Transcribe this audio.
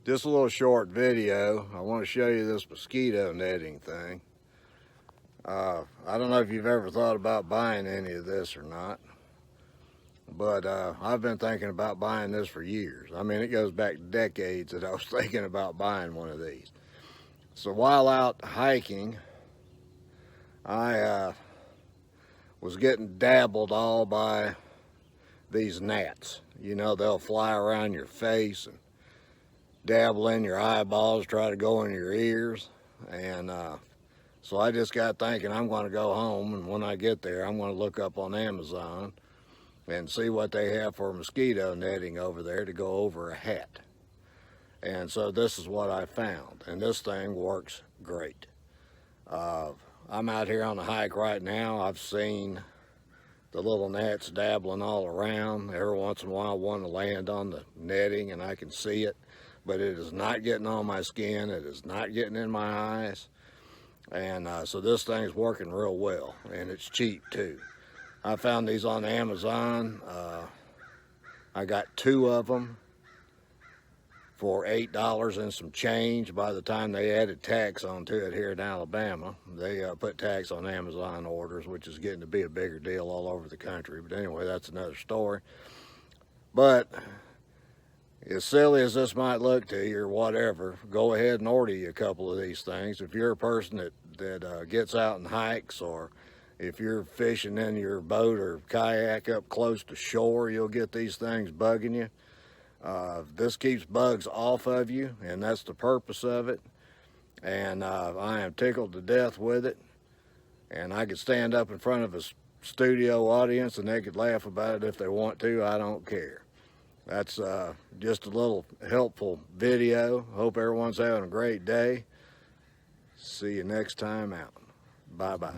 Just a little short video. I want to show you this mosquito netting thing. I don't know if you've ever thought about buying any of this or not, but I've been thinking about buying this for years. I mean, it goes back decades that I was thinking about buying one of these. So while out hiking, I was getting dabbled all by these gnats. You know, they'll fly around your face and dabble in your eyeballs, try to go in your ears. And so I just got thinking I'm going to go home, and when I get there, I'm going to look up on Amazon and see what they have for mosquito netting over there to go over a hat. And so this is what I found, and this thing works great. I'm out here on the hike right now. I've seen the little gnats dabbling all around. Every once in a while one will land on the netting and I can see it, but it is not getting on my skin. It is not getting in my eyes. And so this thing's working real well, and it's cheap too. I found these on Amazon. I got 2 of them for $8 and some change. By the time they added tax onto it here in Alabama, they put tax on Amazon orders, which is getting to be a bigger deal all over the country. But anyway, that's another story. But as silly as this might look to you or whatever, go ahead and order you a couple of these things. If you're a person that gets out and hikes, or if you're fishing in your boat or kayak up close to shore, you'll get these things bugging you. This keeps bugs off of you, and that's the purpose of it. And I am tickled to death with it. And I could stand up in front of a studio audience and they could laugh about it if they want to. I don't care. That's just a little helpful video. Hope everyone's having a great day. See you next time out. Bye-bye.